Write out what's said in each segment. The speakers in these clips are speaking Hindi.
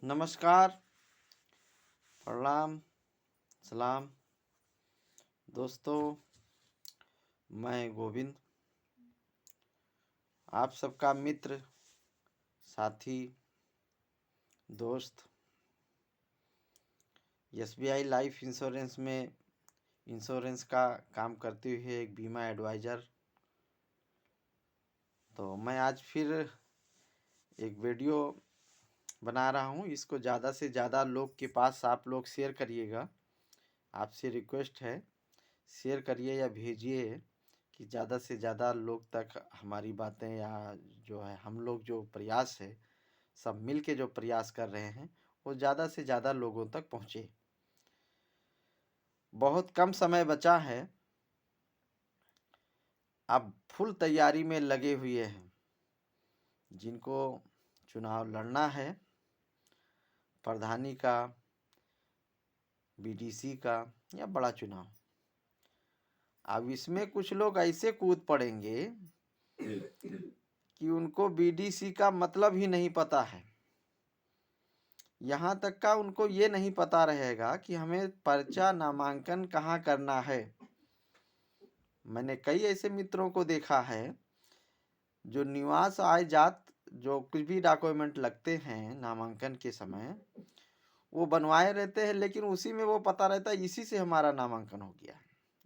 नमस्कार, प्रणाम, सलाम दोस्तों। मैं गोविंद, आप सबका मित्र, साथी, दोस्त। SBI लाइफ इंश्योरेंस में इंश्योरेंस का काम करते हुए एक बीमा एडवाइज़र। तो मैं आज फिर एक वीडियो बना रहा हूँ। इसको ज़्यादा से ज़्यादा लोग के पास आप लोग शेयर करिएगा। आपसे रिक्वेस्ट है, शेयर करिए या भेजिए कि ज़्यादा से ज़्यादा लोग तक हमारी बातें या जो है हम लोग जो प्रयास है, सब मिल के जो प्रयास कर रहे हैं, वो ज़्यादा से ज़्यादा लोगों तक पहुँचे। बहुत कम समय बचा है, अब फुल तैयारी में लगे हुए हैं। जिनको चुनाव लड़ना है, प्रधानी का, BDC का या बड़ा चुनाव, अब इसमें कुछ लोग ऐसे कूद पड़ेंगे कि उनको BDC का मतलब ही नहीं पता है। यहाँ तक का उनको ये नहीं पता रहेगा कि हमें पर्चा नामांकन कहाँ करना है। मैंने कई ऐसे मित्रों को देखा है जो निवास आय जात जो कुछ भी डॉक्यूमेंट लगते हैं नामांकन के समय, वो बनवाए रहते हैं, लेकिन उसी में वो पता रहता है इसी से हमारा नामांकन हो गया।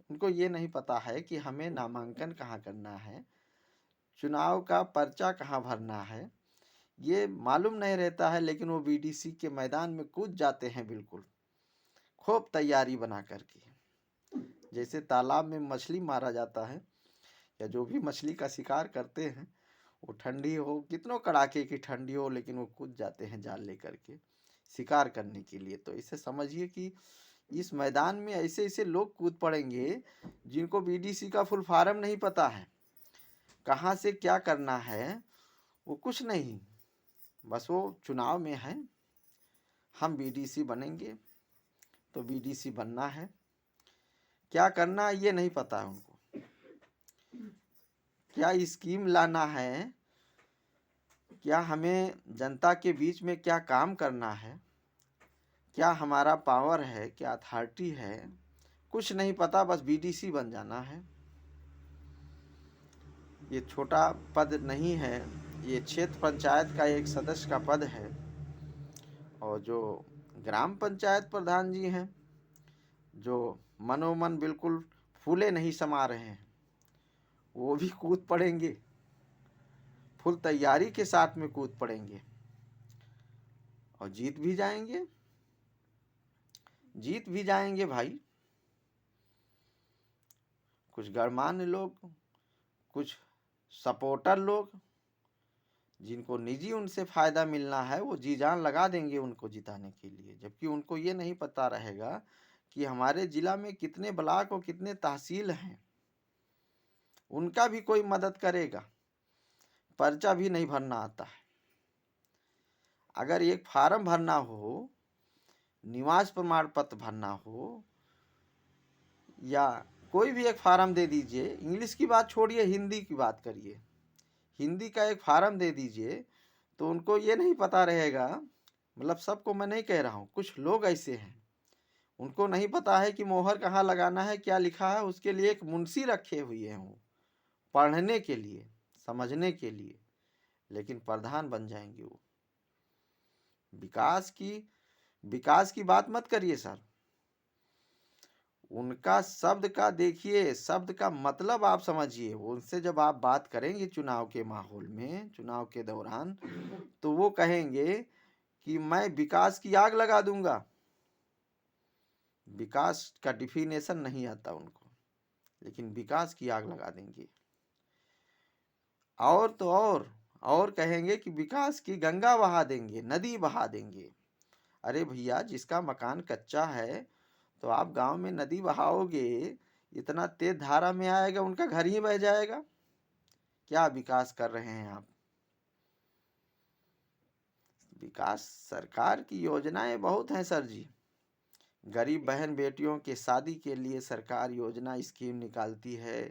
उनको ये नहीं पता है कि हमें नामांकन कहाँ करना है, चुनाव का पर्चा कहाँ भरना है, ये मालूम नहीं रहता है। लेकिन वो BDC के मैदान में कूद जाते हैं, बिल्कुल खूब तैयारी बना करके। जैसे तालाब में मछली मारा जाता है या जो भी मछली का शिकार करते हैं, वो ठंडी हो, कितनों कड़ाके की ठंडी हो, लेकिन वो कूद जाते हैं जाल लेकर के शिकार करने के लिए। तो इसे समझिए कि इस मैदान में ऐसे ऐसे लोग कूद पड़ेंगे जिनको BDC का फुल फॉर्म नहीं पता है, कहाँ से क्या करना है वो कुछ नहीं। बस वो चुनाव में है, हम BDC बनेंगे तो BDC बनना है, क्या करना है ये नहीं पता है उनको, क्या स्कीम लाना है, क्या हमें जनता के बीच में क्या काम करना है, क्या हमारा पावर है, क्या अथॉरिटी है, कुछ नहीं पता। बस BDC बन जाना है। ये छोटा पद नहीं है, ये क्षेत्र पंचायत का एक सदस्य का पद है। और जो ग्राम पंचायत प्रधान जी हैं, जो मनोमन बिल्कुल फूले नहीं समा रहे हैं, वो भी कूद पड़ेंगे, फुल तैयारी के साथ में कूद पड़ेंगे और जीत भी जाएंगे, जीत भी जाएंगे भाई। कुछ गणमान्य लोग, कुछ सपोर्टर लोग, जिनको निजी उनसे फ़ायदा मिलना है, वो जी जान लगा देंगे उनको जिताने के लिए। जबकि उनको ये नहीं पता रहेगा कि हमारे ज़िला में कितने ब्लॉक और कितने तहसील हैं, उनका भी कोई मदद करेगा। पर्चा भी नहीं भरना आता है। अगर एक फार्म भरना हो, निवास प्रमाण पत्र भरना हो, या कोई भी एक फार्म दे दीजिए, इंग्लिश की बात छोड़िए, हिंदी की बात करिए, हिंदी का एक फार्म दे दीजिए, तो उनको ये नहीं पता रहेगा। मतलब सबको मैं नहीं कह रहा हूँ, कुछ लोग ऐसे हैं, उनको नहीं पता है कि मोहर कहाँ लगाना है, क्या लिखा है। उसके लिए एक मुंशी रखे हुए हैं वो, पढ़ने के लिए, समझने के लिए, लेकिन प्रधान बन जाएंगे वो। विकास की बात मत करिए सर। उनका शब्द का देखिए, शब्द का मतलब आप समझिए। उनसे जब आप बात करेंगे चुनाव के माहौल में, चुनाव के दौरान, तो वो कहेंगे कि मैं विकास की आग लगा दूंगा। विकास का डिफिनेशन नहीं आता उनको, लेकिन विकास की आग लगा देंगे। और तो और कहेंगे कि विकास की गंगा बहा देंगे, नदी बहा देंगे। अरे भैया, जिसका मकान कच्चा है, तो आप गांव में नदी बहाओगे, इतना तेज धारा में आएगा, उनका घर ही बह जाएगा। क्या विकास कर रहे हैं आप? विकास, सरकार की योजनाएं बहुत हैं सर जी। गरीब बहन बेटियों के शादी के लिए सरकार योजना स्कीम निकालती है।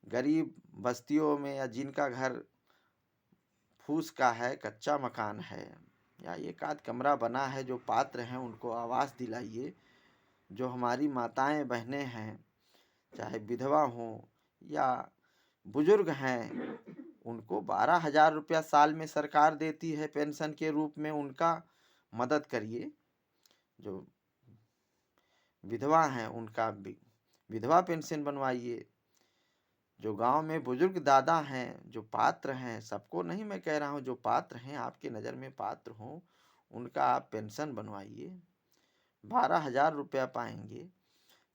गरीब बस्तियों में या जिनका घर फूस का है, कच्चा मकान है या एक आध कमरा बना है, जो पात्र हैं उनको आवास दिलाइए। जो हमारी माताएं बहनें हैं, चाहे विधवा हों या बुजुर्ग हैं, उनको 12,000 रुपया साल में सरकार देती है पेंशन के रूप में, उनका मदद करिए। जो विधवा हैं उनका विधवा पेंशन बनवाइए। जो गांव में बुजुर्ग दादा हैं, जो पात्र हैं, सबको नहीं मैं कह रहा हूं, जो पात्र हैं, आपके नज़र में पात्र हों, उनका आप पेंशन बनवाइए। 12,000 रुपया पाएंगे।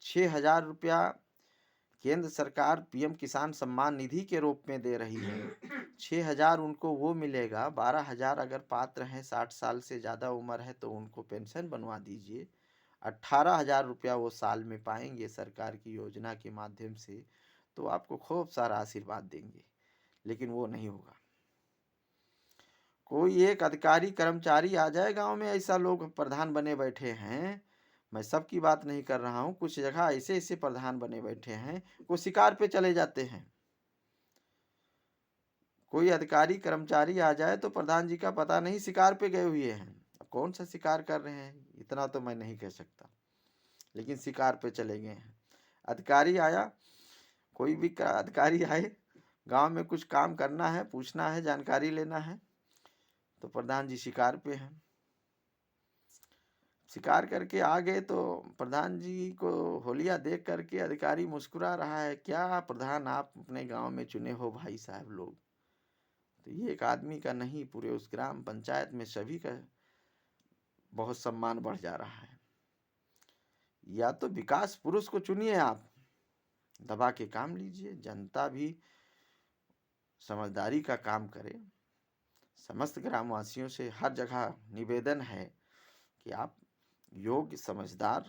6,000 रुपया केंद्र सरकार पीएम किसान सम्मान निधि के रूप में दे रही है। 6,000 उनको वो मिलेगा। 12,000 अगर पात्र हैं, 60 साल से ज़्यादा उम्र है, तो उनको पेंशन बनवा दीजिए। 18,000 रुपया वो साल में पाएंगे सरकार की योजना के माध्यम से, तो आपको खूब सारा आशीर्वाद देंगे। लेकिन वो नहीं होगा। कोई एक अधिकारी कर्मचारी आ जाए गांव में, ऐसा लोग प्रधान बने बैठे हैं, मैं सबकी बात नहीं कर रहा हूं, कुछ जगह ऐसे ऐसे प्रधान बने बैठे हैं, वो शिकार पे चले जाते हैं। कोई अधिकारी कर्मचारी आ जाए तो प्रधान जी का पता नहीं शिकार पे गए हुए हैं। अब कौन सा शिकार कर रहे हैं इतना तो मैं नहीं कह सकता, लेकिन शिकार पे चले गए हैं। अधिकारी आया, कोई भी अधिकारी आए, गांव में कुछ काम करना है, पूछना है, जानकारी लेना है, तो प्रधान जी शिकार पे हैं। शिकार करके आ गए तो प्रधान जी को होलिया देख करके अधिकारी मुस्कुरा रहा है, क्या प्रधान आप अपने गांव में चुने हो भाई साहब लोग। तो ये एक आदमी का नहीं, पूरे उस ग्राम पंचायत में सभी का बहुत सम्मान बढ़ जा रहा है। या तो विकास पुरुष को चुनिए, आप दबा के काम लीजिए, जनता भी समझदारी का काम करे। समस्त ग्रामवासियों से हर जगह निवेदन है कि आप योग्य, समझदार,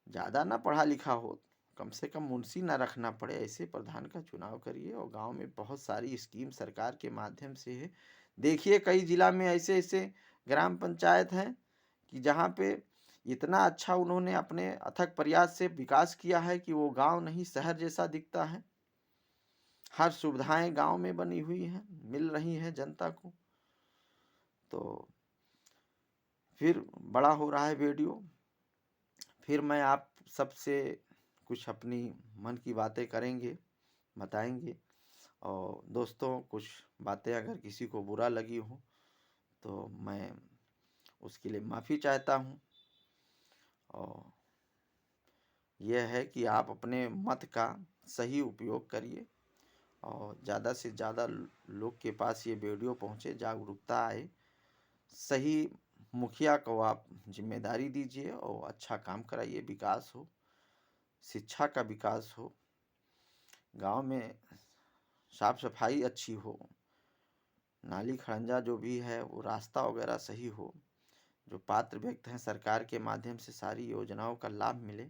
ज़्यादा ना पढ़ा लिखा हो, कम से कम मुंशी ना रखना पड़े, ऐसे प्रधान का चुनाव करिए। और गांव में बहुत सारी स्कीम सरकार के माध्यम से है। देखिए कई जिला में ऐसे ऐसे ग्राम पंचायत हैं कि जहाँ पे इतना अच्छा उन्होंने अपने अथक प्रयास से विकास किया है कि वो गांव नहीं शहर जैसा दिखता है। हर सुविधाएं गांव में बनी हुई हैं, मिल रही हैं जनता को। तो फिर बड़ा हो रहा है वीडियो, फिर मैं आप सबसे कुछ अपनी मन की बातें करेंगे, बताएंगे। और दोस्तों, कुछ बातें अगर किसी को बुरा लगी हो तो मैं उसके लिए माफ़ी चाहता हूँ। और यह है कि आप अपने मत का सही उपयोग करिए और ज़्यादा से ज़्यादा लोग के पास ये वीडियो पहुँचे, जागरूकता आए। सही मुखिया को आप जिम्मेदारी दीजिए और अच्छा काम कराइए, विकास हो, शिक्षा का विकास हो, गांव में साफ सफाई अच्छी हो, नाली खड़ंजा जो भी है वो रास्ता वगैरह सही हो, जो पात्र व्यक्ति हैं सरकार के माध्यम से सारी योजनाओं का लाभ मिले।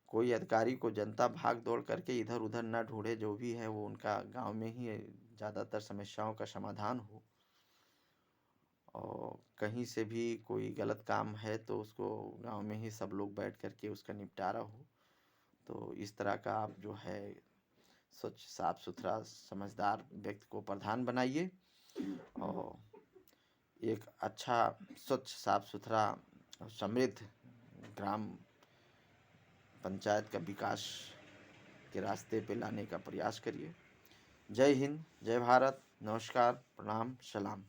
कोई अधिकारी को जनता भाग दौड़ करके इधर उधर न ढूंढे, जो भी है वो उनका गांव में ही ज़्यादातर समस्याओं का समाधान हो। और कहीं से भी कोई गलत काम है तो उसको गांव में ही सब लोग बैठ करके उसका निपटारा हो। तो इस तरह का आप जो है स्वच्छ, साफ सुथरा, समझदार व्यक्ति को प्रधान बनाइए और एक अच्छा, स्वच्छ, साफ सुथरा और समृद्ध ग्राम पंचायत का विकास के रास्ते पे लाने का प्रयास करिए। जय हिंद, जय भारत, नमस्कार, प्रणाम, सलाम।